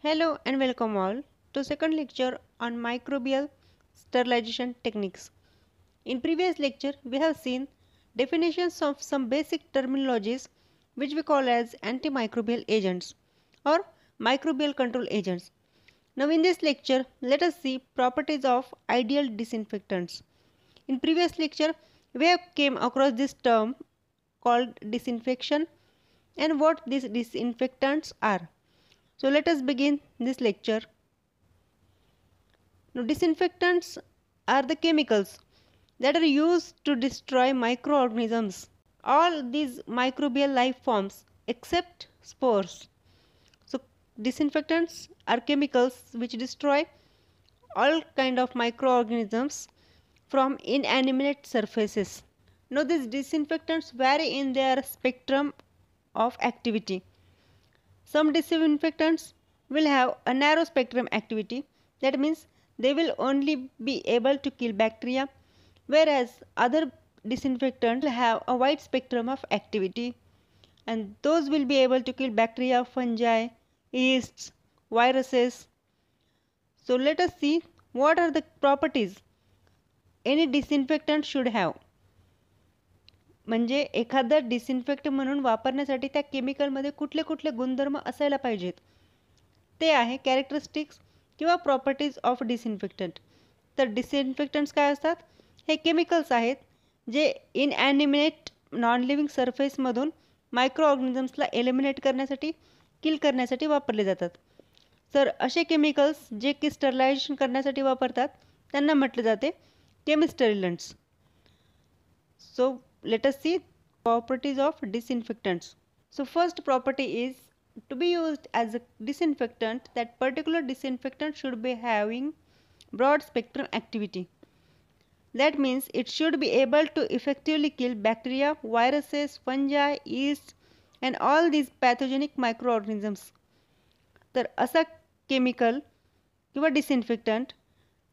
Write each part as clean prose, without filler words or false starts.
Hello and welcome all to second lecture on microbial sterilization techniques. In previous lecture we have seen definitions of some basic terminologies which we call as antimicrobial agents or microbial control agents. Now in this lecture let us see properties of ideal disinfectants. In previous lecture we have came across this term called disinfection and what these disinfectants are. So let us begin this lecture. Now, disinfectants are the chemicals that are used to destroy microorganisms, all these microbial life forms except spores. So disinfectants are chemicals which destroy all kind of microorganisms from inanimate surfaces. Now these disinfectants vary in their spectrum of activity. Some disinfectants will have a narrow spectrum activity, that means they will only be able to kill bacteria, whereas other disinfectants will have a wide spectrum of activity and those will be able to kill bacteria, fungi, yeasts, viruses. So let us see what are the properties any disinfectant should have. म्हणजे एखादा disinfect म्हणून वापरण्यासाठी त्या केमिकलमध्ये कुठले कुठले गुणधर्म असायला पाहिजेत ते आहे कॅरेक्टरिस्टिक्स किंवा प्रॉपर्टीज ऑफ डिसइन्फेक्टंट. तर डिसइन्फेक्टंट्स काय असतात? हे केमिकल्स आहेत जे इनॲनिमेट नॉन लिव्हिंग सरफेसमधून मायक्रो ऑर्गॅनिझम्सला एलिमिनेट करण्यासाठी किल करण्यासाठी वापरले जातात. तर असे केमिकल्स जे की स्टरलायझेशन करण्यासाठी वापरतात त्यांना म्हटले जाते chemisterilants. So let us see properties of disinfectants. So first property is to be used as a disinfectant, that particular disinfectant should be having broad spectrum activity. That means it should be able to effectively kill bacteria, viruses, fungi, yeast and all these pathogenic microorganisms. तर असा chemical किंवा disinfectant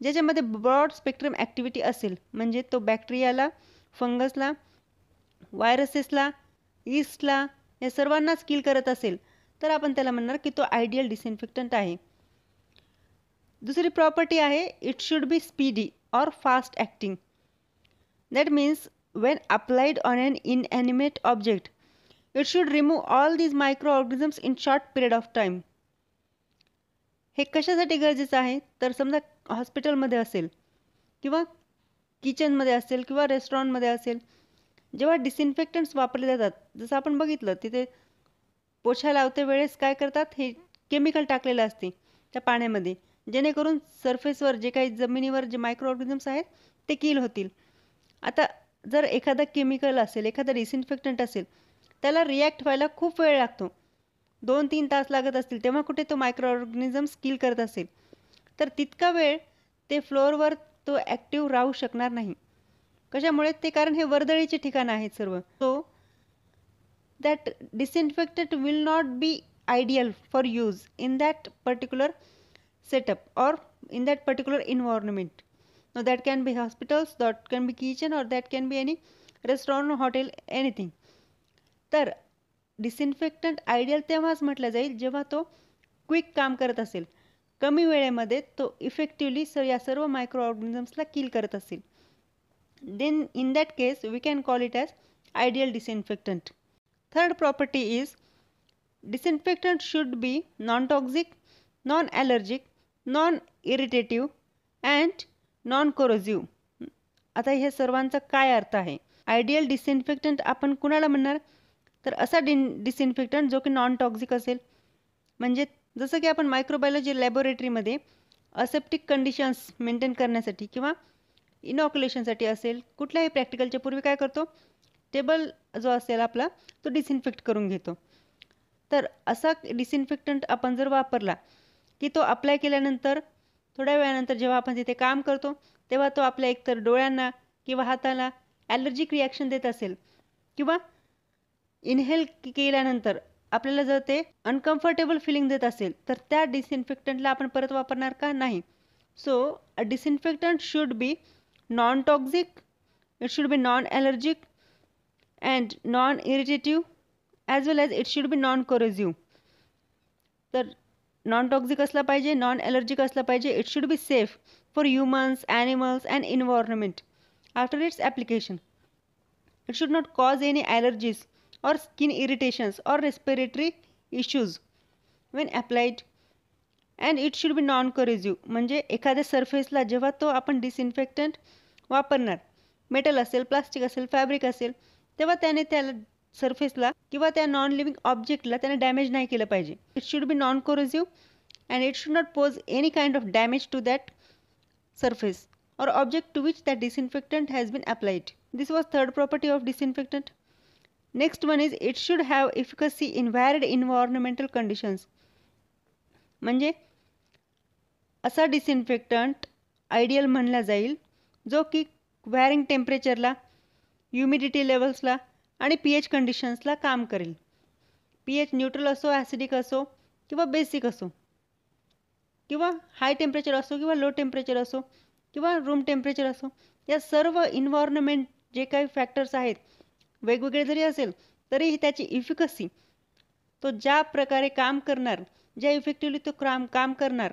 ज्याच्यामध्ये broad spectrum activity असेल, म्हणजे तो बॅक्टेरियाला, फंगसला, व्हायरसेसला, ईस्टला या सर्वांनाच किल करत असेल तर आपण त्याला म्हणणार की तो आयडियल डिसइन्फेक्टंट आहे. दुसरी प्रॉपर्टी आहे it should be speedy or fast acting. That means when applied on an inanimate object it should remove all these micro organisms in short period of time. हे कशासाठी गरजेचं आहे? तर समजा हॉस्पिटलमध्ये असेल किंवा किचनमध्ये असेल किंवा रेस्टॉरंटमध्ये असेल, जेव्हा डिसइन्फेक्टंट्स वापरले जातात, जसं आपण बघितलं तिथे पोछा लावते वेळेस काय करतात, हे केमिकल टाकलेलं असते त्या पाण्यामध्ये, जेणेकरून सरफेसवर जे काही जमिनीवर जे मायक्रो ऑर्गॅनिझम्स आहेत ते किल होतील. आता जर एखादा केमिकल असेल, एखादा डिसइन्फेक्टंट असेल, त्याला रिॲक्ट व्हायला खूप वेळ लागतो, 2-3 तास लागत असतील, तेव्हा कुठे तो मायक्रो ऑर्गॅनिझम्स किल करत असेल तर तितका वेळ ते फ्लोअरवर तो ॲक्टिव्ह राहू शकणार नाही. कशामुळे? ते कारण हे वर्दळीचे ठिकाण आहेत सर्व. So that disinfectant will not be ideal for use in that particular setup or in that particular environment. No that can be hospitals, that can be kitchen or that can be any restaurant, hotel, anything. तर disinfectant ideal तेव्हाच म्हटलं जाईल जेव्हा तो quick काम करत असेल, कमी वेळेमध्ये तो इफेक्टिवली या सर्व मायक्रो ऑर्गॅनिझम्सला किल करत असेल. Then in that case we can call it as ideal disinfectant. Third property is disinfectant should be non-toxic, non-allergic, non-irritative and non-corrosive. आता हे सर्वांचा काय अर्थ आहे? आयडियल डिसइन्फेक्टंट आपण कुणाला म्हणणार? तर असा डिसइन्फेक्टंट जो की नॉन टॉक्सिक असेल, म्हणजे जसं की आपण मायक्रोबायोलॉजी लॅबोरेटरीमध्ये असेप्टिक कंडिशन्स मेंटेन करण्यासाठी किंवा इनॉक्युलेशनसाठी असेल, कुठल्याही प्रॅक्टिकलच्या पूर्वी काय करतो, टेबल जो असेल आपला तो डिसइन्फेक्ट करून घेतो. तर असा डिसइन्फेक्टंट आपण जर वापरला की तो अप्लाय केल्यानंतर थोड्या वेळानंतर जेव्हा आपण तिथे काम करतो तेव्हा तो आपल्या एकतर डोळ्यांना किंवा हाताला ॲलर्जिक रिॲक्शन देत असेल किंवा इनहेल केल्यानंतर आपल्याला जर ते अनकम्फर्टेबल फिलिंग देत असेल तर त्या डिसइन्फेक्टंटला आपण परत वापरणार का? नाही. So a disinfectant should B non-toxic, it should be non-allergic and non-irritative as well as it should be non-corrosive. तर नॉन टॉक्सिक असला पाहिजे, नॉन ॲलर्जिक असला पाहिजे. It should be safe for humans, animals and environment after it's application. It should not cause any allergies or skin irritations or respiratory issues when applied, and it should be non corrosive. म्हणजे एखाद्या सरफेसला जेव्हा तो आपण disinfectant वापरणार, metal असेल, plastic असेल, fabric असेल, तेव्हा त्याने त्याला सरफेसला किंवा त्या नॉन लिव्हिंग ऑब्जेक्टला त्याने डॅमेज नाही केलं पाहिजे. It should be non corrosive and it should not pose any kind of damage to that surface or object to which that disinfectant has been applied. This was third property of disinfectant. Next one is it should have efficacy in varied environmental conditions. म्हणजे असा disinfectant ideal म्हणला जाईल जो की varying टेम्परेचरला, humidity लेवल्सला आणि pH कंडिशन्सला काम करेल. pH neutral असो, ॲसिडिक असो किंवा बेसिक असो, किंवा हाय टेम्परेचर असो किंवा लो टेम्परेचर असो किंवा रूम टेम्परेचर असो, या सर्व इन्व्हायरमेंट जे काही फॅक्टर्स आहेत वेगवेगळे जरी असेल तरीही त्याची इफिकसी, तो ज्या प्रकारे काम करणार, ज्या इफेक्टिव्हली तो काम करणार,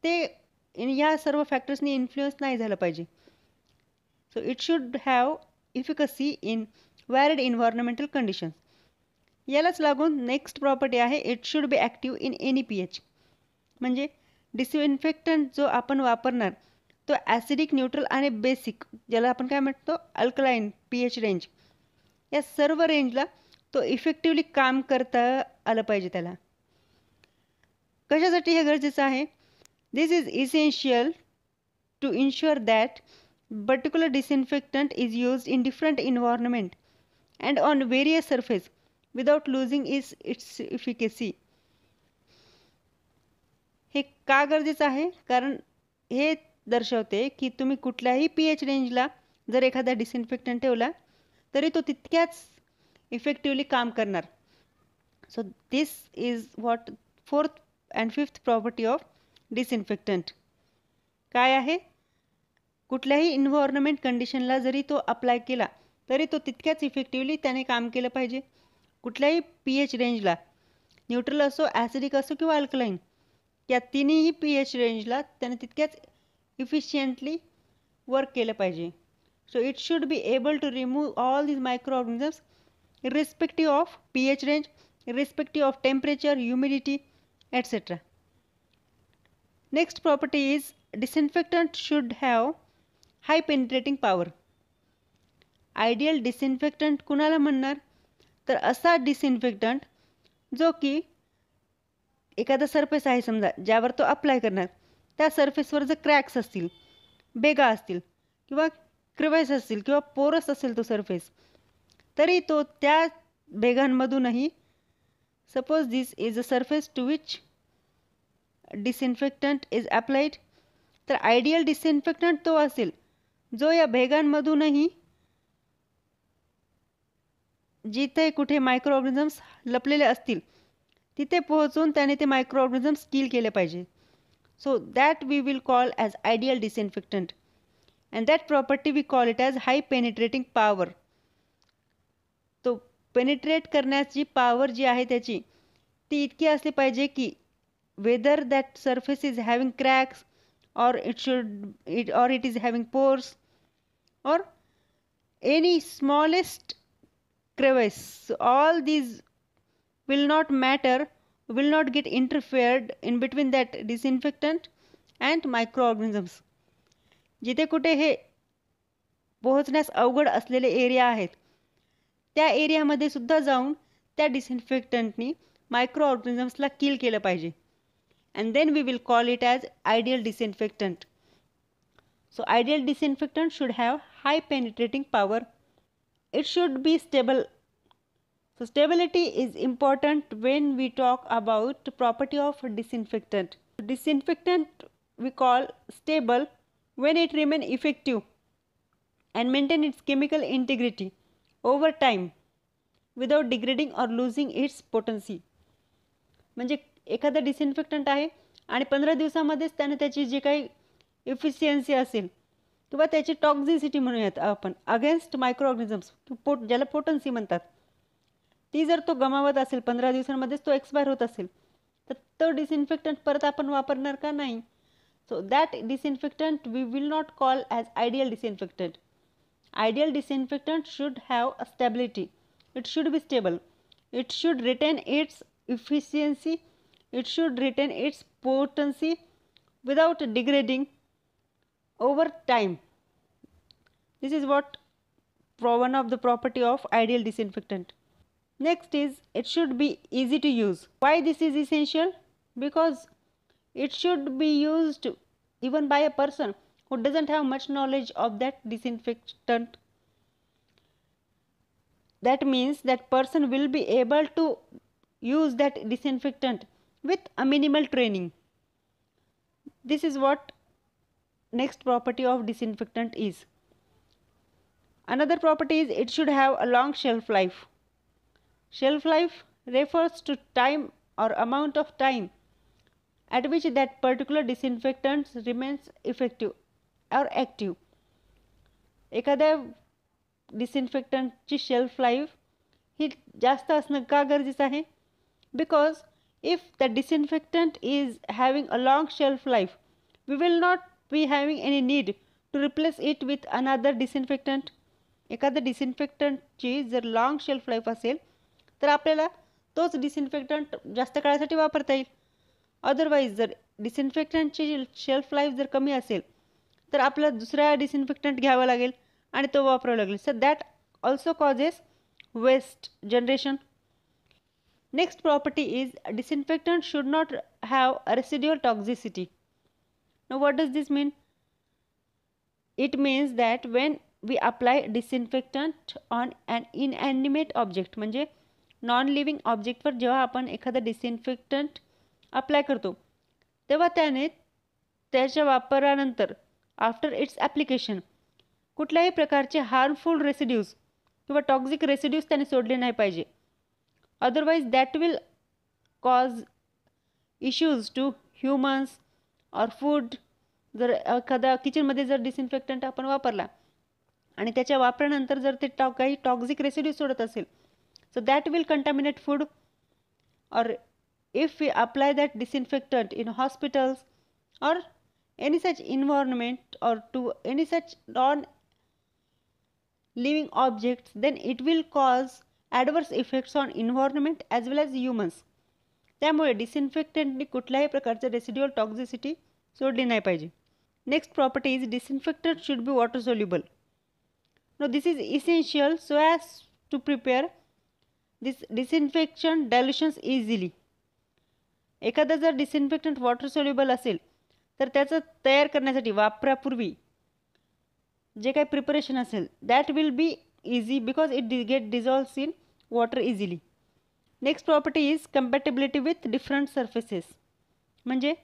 ते या सर्व फॅक्टर्सनी इन्फ्लुअन्स नाही झालं पाहिजे. So it should have efficacy in व्हॅरिड environmental conditions. यालाच लागून नेक्स्ट प्रॉपर्टी आहे it should B active in any pH. म्हणजे डिसइन्फेक्टंट जो आपण वापरणार तो ॲसिडिक, न्यूट्रल आणि बेसिक, ज्याला आपण काय म्हणतो अल्कलाईन pH रेंज, या सर्व रेंजला तो इफेक्टिव्हली काम करता आलं पाहिजे त्याला. कशासाठी हे गरजेचं आहे? This is essential to ensure that particular disinfectant is used in different environment and on various surface without losing its efficacy. हे का गरजेचं आहे? कारण हे दर्शवते की तुम्ही कुठल्याही pH रेंजला जर एखादा डिसइन्फेक्टंट ठेवला तरी तो तितक्याच इफेक्टिव्हली काम करणार. So this is what fourth and fifth property of disinfectant. काय आहे? कुठल्याही इन्व्हायरमेंट कंडिशनला जरी तो अप्लाय केला तरी तो तितक्याच इफेक्टिव्हली त्याने काम केलं पाहिजे. कुठल्याही pH रेंजला, न्यूट्रल असो, ॲसिडिक असो किंवा अल्कलाईन, या तिन्ही pH रेंजला त्याने तितक्याच इफिशियंटली वर्क केलं पाहिजे. So it should be able to remove all these microorganisms irrespective of pH range, irrespective of temperature, humidity, etc. Next property is disinfectant should have high penetrating power. Ideal disinfectant कुणाला म्हणणार? तर असा disinfectant जो की एखादा surface आहे समजा ज्यावर तो अप्लाय करणार, त्या सरफेसवर जर क्रॅक्स असतील, भेगा असतील किंवा क्रिवाइस असतील किंवा पोरस असेल तो सरफेस, तरी तो त्या भेगांमधूनही, suppose this is a surface to which disinfectant is applied, तर आयडियल डिसइन्फेक्टंट तो असेल जो या भेगांमधूनही जिथे कुठे मायक्रोऑर्गॅनिझम्स लपलेले असतील तिथे पोहोचून त्याने ते मायक्रोऑर्गॅनिझम्स किल केले पाहिजे. So that we will call as ideal disinfectant. and that property we call it as high penetrating power. तो पेनिट्रेट करण्याची पावर जी आहे त्याची ती इतकी असली पाहिजे की whether that surface is having cracks or it is having pores or any smallest crevice, all these will not matter, will not get interfered in between that disinfectant and microorganisms. जिथे कुठे हे पोहोचण्यास अवघड असलेले एरिया आहेत त्या एरियामध्ये सुद्धा जाऊन त्या डिसइन्फेक्टंटनी मायक्रोऑर्गॅनिझम्सला किल केलं पाहिजे. and then we will call it as ideal disinfectant. So ideal disinfectant should have high penetrating power. It should be stable. So stability is important when we talk about property of disinfectant. Disinfectant we call stable when it remain effective and maintain its chemical integrity over time without degrading or losing its potency. म्हणजे एखादा disinfectant आहे आणि 15 दिवसामध्येच त्याने त्याची जी काही efficiency असेल किंवा त्याची टॉक्झिसिटी म्हणूयात आपण अगेन्स्ट मायक्रोऑर्गॅनिझम्स, ज्याला पोटन्सी म्हणतात, ती जर तो गमावत असेल 15 दिवसांमध्येच तो एक्सपायर होत असेल तर तो डिसइन्फेक्टंट परत आपण वापरणार का नाही. So that disinfectant we will not call as ideal disinfectant. Ideal disinfectant should have a stability. It should be stable. It should retain its efficiency. It should retain its potency without degrading over time. This is one of the property of ideal disinfectant. Next is it should be easy to use. Why this is essential? Because it should be used even by a person who doesn't have much knowledge of that disinfectant. That means that person will be able to use that disinfectant with a minimal training. This is what next property of disinfectant is. Another property is it should have a long shelf life. Shelf life refers to time or amount of time at which that particular disinfectant remains effective or active. एखाद्या डिसइन्फेक्टंटची shelf life ही जास्त असणं का गरजेचं आहे? Because if the disinfectant is having a long shelf life we will not be having any need to replace it with another disinfectant. एखाद्या डिसइन्फेक्टंटची जर long shelf life असेल तर आपल्याला तोच डिसइन्फेक्टंट जास्त काळासाठी वापरता येईल. अदरवाईज जर डिसइन्फेक्टंटची शेल्फ लाईफ जर कमी असेल तर आपल्याला दुसरा डिसइन्फेक्टंट घ्यावा लागेल आणि तो वापरावा लागेल. So that also causes waste generation. Next property is disinfectant should not have a residual toxicity. Now what does this mean? It means that when we apply disinfectant on an inanimate object, म्हणजे non living ऑब्जेक्टवर जेव्हा आपण एखादा disinfectant apply करतो तेव्हा त्याच्या वापरानंतर after it's application कुठल्याही प्रकारचे हार्मफुल रेसिड्यूज किंवा टॉक्झिक रेसिड्यूज त्याने सोडले नाही पाहिजे. Otherwise that will cause issues to humans or food. जर एखादा किचनमध्ये जर डिसइन्फेक्टंट आपण वापरला आणि त्याच्या वापरानंतर जर ते काही टॉक्झिक रेसिड्यूज सोडत असेल सो दॅट विल कंटॅमिनेट फूड. और if we apply that disinfectant in hospitals or any such environment or to any such non living objects, then it will cause adverse effects on environment as well as humans. त्यामुळे डिसइन्फेक्टंटनी कुठल्याही प्रकारचे residual टॉक्झिसिटी सोडली नाही पाहिजे. Next property is disinfectant should be water soluble. No this is essential so as to prepare this disinfection dilutions easily. एखादा जर disinfectant water soluble असेल तर त्याचं तयार करण्यासाठी वापरापूर्वी जे काही प्रिपरेशन असेल that will be easy because it get dissolves in water easily. Next property is compatibility with different surfaces. म्हणजे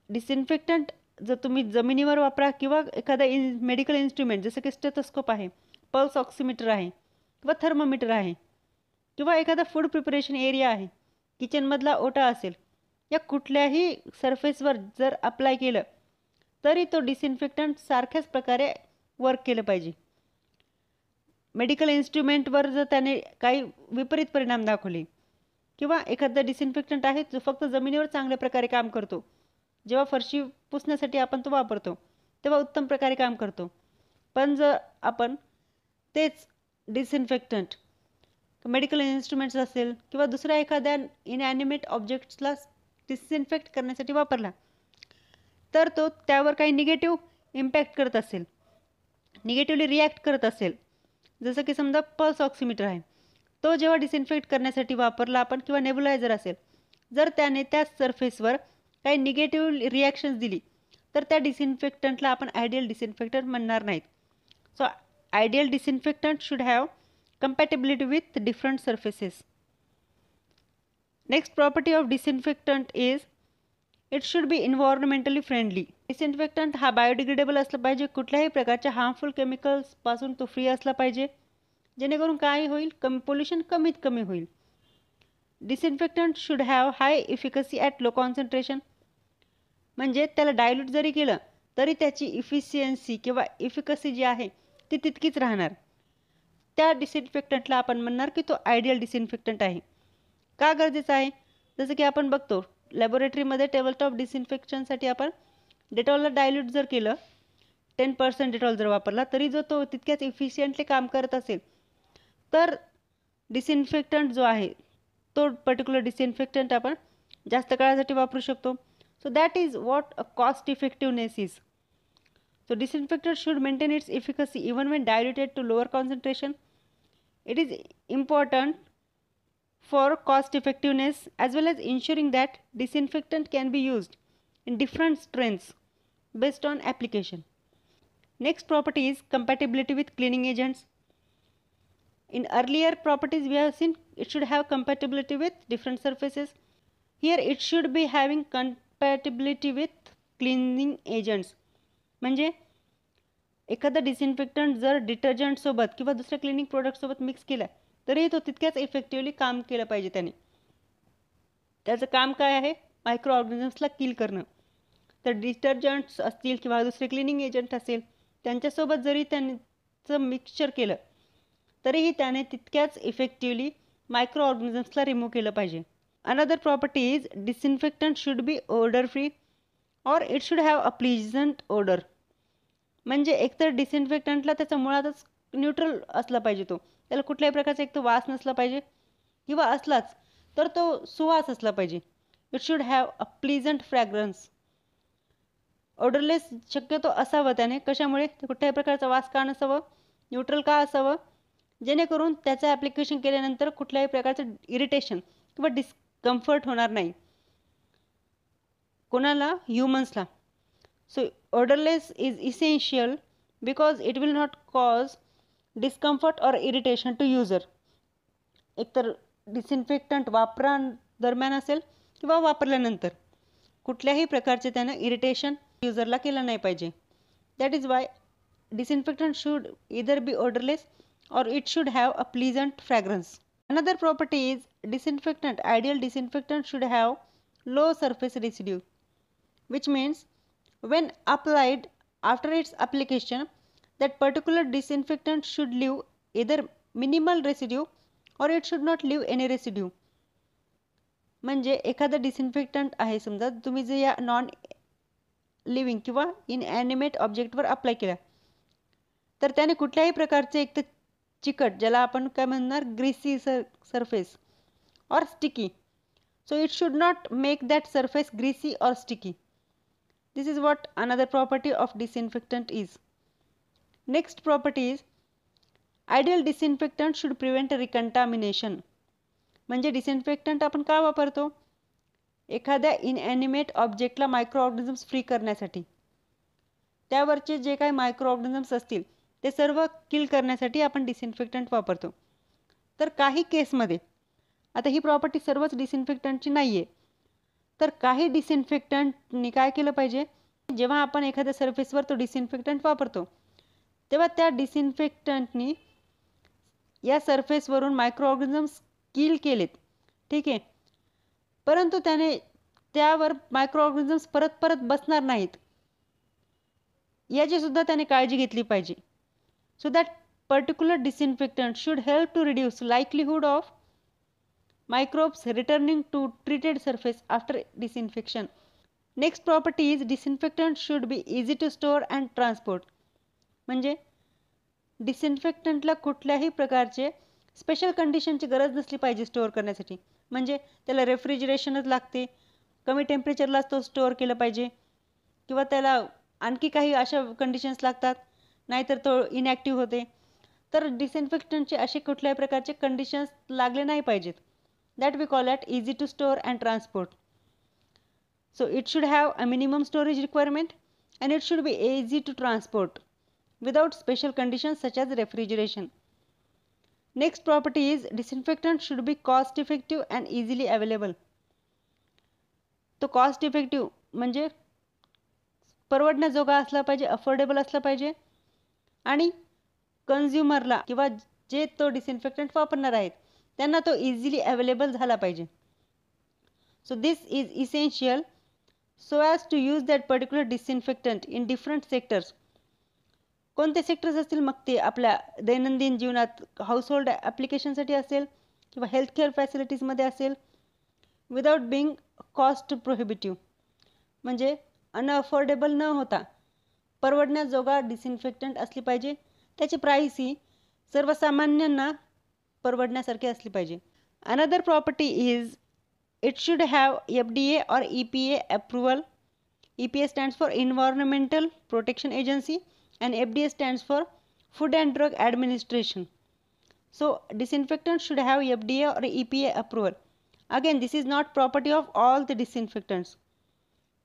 डिसइन्फेक्टंट जर तुम्ही जमिनीवर वापरा किंवा एखादा मेडिकल इन्स्ट्रुमेंट जसं की स्टेथोस्कोप आहे, पल्स ऑक्सिमीटर आहे किंवा थर्मोमीटर आहे किंवा एखादा फूड प्रिपरेशन एरिया आहे, किचनमधला ओटा असेल, या कुठल्याही सरफेसवर जर अप्लाय केलं तरी तो डिसइन्फेक्टंट सारख्याच प्रकारे वर्क केलं पाहिजे. मेडिकल इन्स्ट्रुमेंटवर जर त्याने काही विपरीत परिणाम दाखवले किंवा एखादा डिसइन्फेक्टंट आहे जो फक्त जमिनीवर चांगल्या प्रकारे काम करतो, जेव्हा फरशी पुसण्यासाठी आपण तो वापरतो तेव्हा उत्तम प्रकारे काम करतो, पण जर आपण तेच डिसइन्फेक्टंट मेडिकल इन्स्ट्रुमेंट्स असेल किंवा दुसऱ्या एखाद्या इनॲनिमेट ऑब्जेक्ट्सला डिसइन्फेक्ट करण्यासाठी वापरला तर तो त्यावर काही निगेटिव्ह इम्पॅक्ट करत असेल, निगेटिव्हली रिॲक्ट करत असेल. जसं की समजा पल्स ऑक्सिमीटर आहे, तो जेव्हा डिसइन्फेक्ट करण्यासाठी वापरला आपण किंवा नेब्युलायझर असेल, जर त्याने त्या सरफेसवर काही निगेटिव्ह रिॲक्शन्स दिली तर त्या डिसइन्फेक्टंटला आपण आयडियल डिसइन्फेक्टंट म्हणणार नाहीत. So ideal disinfectant should have compatibility with different surfaces. Next property of disinfectant is it should be environmentally friendly. Disinfectant हा बायोडिग्रेडेबल असला पाहिजे, कुठल्याही प्रकारच्या हार्मफुल केमिकल्स पासून तो फ्री असला पाहिजे, जेणेकरून काय होईल, पोल्युशन कमीत कमी होईल. Disinfectant should have high efficacy at low concentration. म्हणजे त्याला डायल्यूट जरी केलं तरी त्याची इफिशियन्सी किंवा इफिकसी जी आहे ती तितकीच राहणार. त्या डिसइन्फेक्टंटला आपण म्हणणार की तो आयडियल डिसइन्फेक्टंट आहे. का गरजेचं आहे? जसं की आपण बघतो लॅबोरेटरीमध्ये टेबलटॉप डिसइन्फेक्शनसाठी आपण डेटॉलला डायल्यूट जर केलं 10% डेटॉल जर वापरला तरी जो तो तितक्याच इफिशियंटली काम करत असेल तर डिसइन्फेक्टंट जो आहे तो पर्टिक्युलर डिसइन्फेक्टंट आपण जास्त काळासाठी वापरू शकतो. So that is what a cost effectiveness is. So disinfectant should maintain its efficacy even when diluted to lower concentration. It is important for cost effectiveness as well as ensuring that disinfectant can be used in different strengths based on application. Next property is compatibility with cleaning agents. In earlier properties we have seen it should have compatibility with different surfaces. Here it should be having compatibility with cleaning agents. म्हणजे एखादा disinfectant जर डिटर्जंटसोबत किंवा दुसऱ्या cleaning प्रोडक्टसोबत mix केला तरी तो तितक्याच effectively काम केलं पाहिजे त्याने. त्याचं काम काय आहे? मायक्रो ऑर्गॅनिझम्सला किल करणं. तर डिटर्जंट्स असतील किंवा दुसरे क्लिनिंग एजंट असेल त्यांच्यासोबत जरी त्यांचं मिक्सचर केलं तरीही त्याने तितक्याच इफेक्टिवली मायक्रो ऑर्गॅनिझम्सला रिमूव्ह केलं पाहिजे. Another property is disinfectant should be odour free or it should have a pleasant odour. म्हणजे एकतर डिसइन्फेक्टंटला त्याचा मुळातच न्यूट्रल असला पाहिजे, त्याला कुठल्याही प्रकारचा एक तर वास नसला पाहिजे किंवा असलाच तर तो सुवास असला पाहिजे. It should have a pleasant fragrance. Odourless शक्यतो असावं त्याने. कशामुळे? कुठल्याही प्रकारचा वास का नसावं, न्यूट्रल का असावं, जेणेकरून त्याचं ॲप्लिकेशन केल्यानंतर कुठल्याही प्रकारचं इरिटेशन किंवा डिस्कम्फर्ट होणार नाही कोणाला, ह्युमन्सला. So odorless is essential because it will not cause discomfort or irritation to user. एकतर डिसइन्फेक्टंट दरम्यान असेल किंवा वापरल्यानंतर कुठल्याही प्रकारचे त्यानं इरिटेशन युजरला केलं नाही पाहिजे. That is why disinfectant should either be odorless or it should have a pleasant fragrance. Another property is disinfectant. Ideal disinfectant should have low surface residue, which means when applied after its application, that particular disinfectant should leave either minimal residue or it should not leave any residue. म्हणजे एखादा disinfectant आहे समजा तुम्ही जे या non living किंवा इनॲनिमेट ऑब्जेक्टवर apply केला तर त्याने कुठल्याही प्रकारचे एक तर चिकट, ज्याला आपण काय म्हणणार ग्रीसी सरफेस और sticky, so it should not make that surface greasy और sticky. This is what another property of disinfectant is. Next property is ideal disinfectant should prevent recontamination. म्हणजे डिसइन्फेक्टंट आपण का वापरतो? एखाद्या इनॲनिमेट ऑब्जेक्टला मायक्रो ऑर्गॅनिझम्स फ्री करण्यासाठी. त्यावरचे जे काही मायक्रो ऑर्गॅनिझम्स असतील ते सर्व किल करण्यासाठी आपण डिसइन्फेक्टंट वापरतो. तर काही केसमध्ये, आता ही प्रॉपर्टी सर्वच डिसइन्फेक्टंटची नाही आहे, तर काही डिसइन्फेक्टंटनी काय केलं पाहिजे, जेव्हा आपण एखाद्या सरफेसवर तो डिसइन्फेक्टंट वापरतो तेव्हा त्या डिसइन्फेक्टंटनी या सरफेसवरून मायक्रो ऑर्गॅनिझम्स किल केलेत, ठीक आहे, परंतु त्याने त्यावर मायक्रो ऑर्गॅनिझम्स परत परत बसणार नाहीत याची सुद्धा त्याने काळजी घेतली पाहिजे. So that particular disinfectant should help to reduce likelihood of microbes returning to treated surface after disinfection. Next property is disinfectant should be easy to store and transport. म्हणजे डिसइन्फेक्टंटला कुठल्याही प्रकारचे स्पेशल कंडिशनची गरज नसली पाहिजे स्टोअर करण्यासाठी. म्हणजे त्याला रेफ्रिजरेशनच लागते, कमी टेम्परेचरलाच तो स्टोअर केलं पाहिजे किंवा त्याला आणखी काही अशा कंडिशन्स लागतात, नाहीतर तो इनॅक्टिव्ह होते. तर डिसइन्फेक्टंटचे असे कुठल्याही प्रकारचे कंडिशन्स लागले नाही पाहिजेत. That we call it easy to store and transport. So it should have a minimum storage requirement and it should be easy to transport without special conditions such as refrigeration. Next property is disinfectant should be cost effective and easily available. तो cost effective म्हणजे परवडण्याजोगा असला पाहिजे, affordable असला पाहिजे आणि कन्झ्युमरला किंवा जे तो डिसइन्फेक्टंट वापरणार आहेत त्यांना तो इझिली अवेलेबल झाला पाहिजे. So this is essential so as to use that particular disinfectant in different sectors. कोणते सेक्टर्स असतील मग ते आपल्या दैनंदिन जीवनात हाऊसहोल्ड ॲप्लिकेशनसाठी असेल किंवा हेल्थकेअर फॅसिलिटीजमध्ये असेल विदाउट बिंग कॉस्ट प्रोहिबिटिव्ह, म्हणजे अनअफोर्डेबल न होता परवडण्याजोगा डिसइन्फेक्टंट असली पाहिजे. त्याची प्राईस ही सर्वसामान्यांना परवडण्यासारखी असली पाहिजे. Another property is it should have FDA or EPA approval. EPA stands for Environmental Protection Agency and FDA stands for Food and Drug Administration. So disinfectant should have FDA or EPA approval. Again, this is not property of all the disinfectants.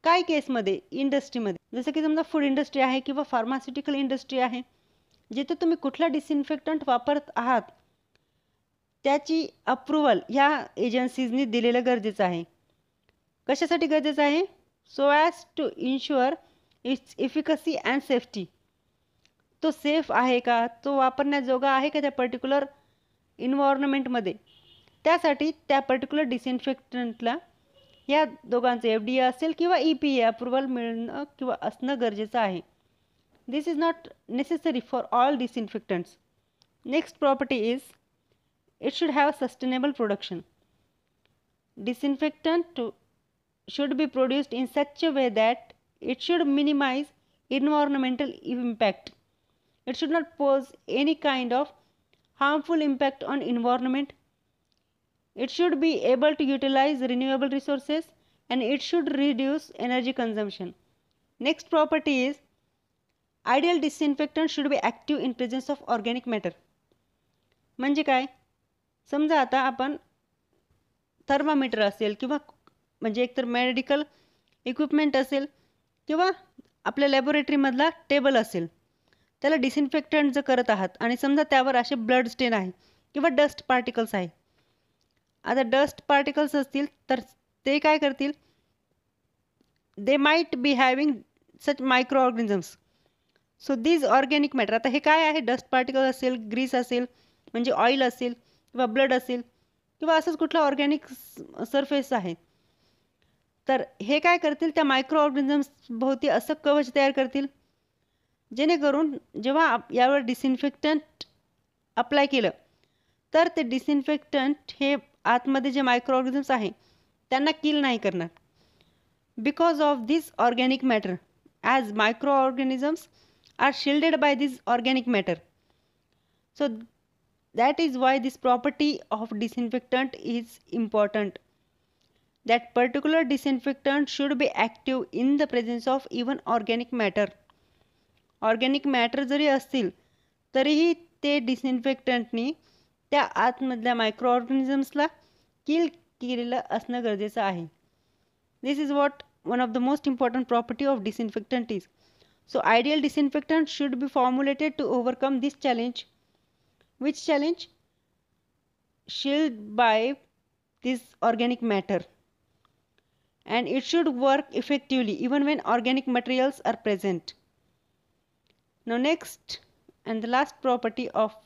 काय केसमध्ये इंडस्ट्रीमध्ये, जसं की समजा food industry आहे किंवा pharmaceutical industry आहे, जिथे तुम्ही कुठला डिसइन्फेक्टंट वापरत आहात त्याची अप्रूव्हल ह्या एजन्सीजनी दिलेलं गरजेचं आहे. कशासाठी गरजेचं आहे? So as to ensure its efficacy and safety. तो सेफ आहे का, तो वापरण्याजोगा आहे का त्या पर्टिक्युलर इन्व्हायरमेंटमध्ये, त्यासाठी त्या पर्टिक्युलर डिसइन्फेक्टंटला या दोघांचं FDA असेल किंवा EPA अप्रूव्हल मिळणं किंवा असणं गरजेचं आहे. This is not necessary for all disinfectants. Next property is it should have sustainable production. Disinfectant should be produced in such a way that it should minimize environmental impact. It should not pose any kind of harmful impact on environment. It should be able to utilize renewable resources and it should reduce energy consumption. Next property is ideal disinfectant should be active in presence of organic matter. म्हणजे काय? समजा आता आपण thermometer असेल किंवा म्हणजे एकतर medical equipment असेल किंवा आपल्या लॅबोरेटरीमधला टेबल असेल, त्याला डिसइन्फेक्टंट जर करत आहात आणि समजा त्यावर असे ब्लड स्टेन आहे किंवा डस्ट पार्टिकल्स आहे. आता डस्ट पार्टिकल्स असतील तर ते काय करतील, they might be having such micro organisms. So these organic matter, आता हे काय आहे, डस्ट पार्टिकल असेल, ग्रीस असेल म्हणजे ऑइल असेल किंवा ब्लड असेल किंवा असंच कुठला ऑर्गॅनिक सरफेस आहे, तर हे काय करतील, त्या मायक्रो ऑर्गॅनिझम्स भोवती असं कवच तयार करतील जेणेकरून जेव्हा यावर डिसइन्फेक्टंट अप्लाय केलं तर ते डिसइन्फेक्टंट हे आतमध्ये जे मायक्रो ऑर्गॅनिझम्स आहे त्यांना किल नाही करणार. Because of this organic matter, as micro organisms are shielded by this organic matter. So that is why this property of disinfectant is important, that particular disinfectant should be active in the presence of even organic matter. Organic matter जरी असतील तरीही ते डिसइन्फेक्टंटनी त्या आतमधल्या micro ऑर्गॅनिझम्सला किल केलेलं असणं गरजेचं आहे. This is what one of the most important property of disinfectant is. So ideal disinfectant should be formulated to overcome this challenge. Which challenge? Shielded by this organic matter, and it should work effectively even when organic materials are present. Now next and the last property of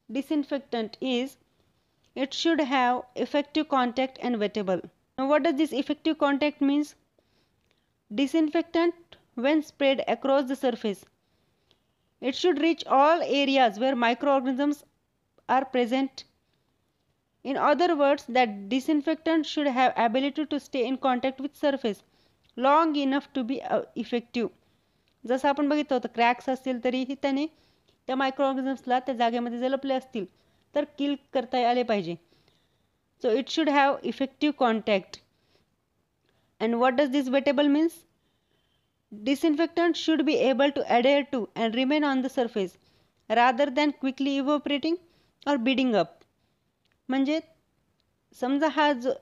disinfectant is it should have effective contact and wettable. Now what does this effective contact means? Disinfectant when spread across the surface, it should reach all areas where microorganisms are present. In other words, that disinfectant should have ability to stay in contact with surface long enough to be effective. जसं आपण बघितलं होतं, cracks असतील तरीही त्याने त्या मायक्रोऑर्गॅनिझम्सला त्या जागेमध्ये जर लपले असतील तर किल करता आले पाहिजे. So it should have effective contact. And what does this wettable means? Disinfectant should be able to adhere to and remain on the surface rather than quickly evaporating or beading up. म्हणजे समजा हा जो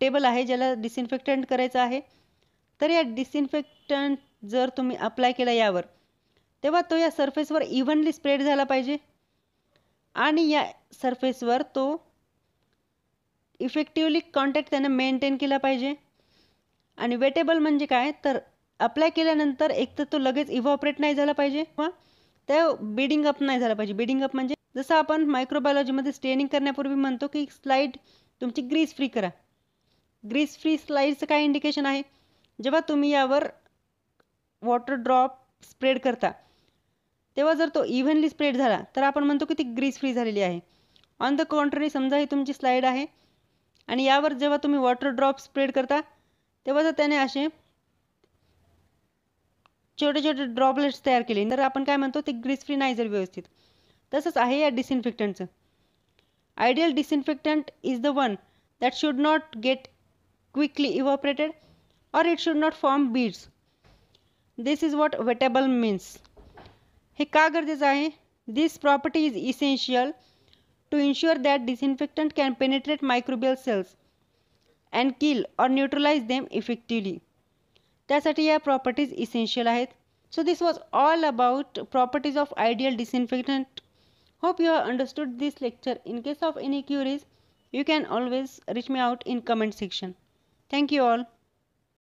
table आहे ज्याला disinfectant करायचं आहे, तर या डिसइन्फेक्टंट जर तुम्ही अप्लाय केला यावर, तेव्हा तो या सरफेसवर इव्हनली स्प्रेड झाला पाहिजे आणि या सरफेसवर तो इफेक्टिवली कॉन्टॅक्ट त्याने मेंटेन केला पाहिजे. आणि वेटेबल म्हणजे काय, तर अप्लाय केल्यानंतर एक तर तो लगेच इव्हॉपरेट नाही झाला पाहिजे किंवा त्या बीडिंग अप नाही झाला पाहिजे. बीडिंग अप म्हणजे जसं आपण मायक्रोबायोलॉजीमध्ये स्टेनिंग करण्यापूर्वी म्हणतो की स्लाईड तुमची ग्रीस फ्री करा. ग्रीस फ्री स्लाईडचं काय इंडिकेशन आहे, जेव्हा तुम्ही यावर वॉटर ड्रॉप स्प्रेड करता तेव्हा जर तो इव्हनली स्प्रेड झाला तर आपण म्हणतो की ती ग्रीस फ्री झालेली आहे. ऑन द कॉन्ट्ररी, समजा ही तुमची स्लाईड आहे आणि यावर जेव्हा तुम्ही वॉटर ड्रॉप स्प्रेड करता तेव्हा जर त्याने असे छोटे छोटे ड्रॉपलेट्स तयार केले तर आपण काय म्हणतो ते ग्रीस फ्री नाही जर व्यवस्थित. तसंच आहे या डिसइन्फेक्टंटचं. Ideal disinfectant is the one that should not get quickly evaporated or it should not form beads. This is what wettable means. हे का गरजेचं आहे? This property is essential to ensure that disinfectant can penetrate microbial cells and kill or neutralize them effectively. त्यासाठी या properties essential आहेत. So this was all about properties of ideal disinfectant. Hope you have understood this lecture. In case of any queries, you can always reach me out in comment section. Thank you all.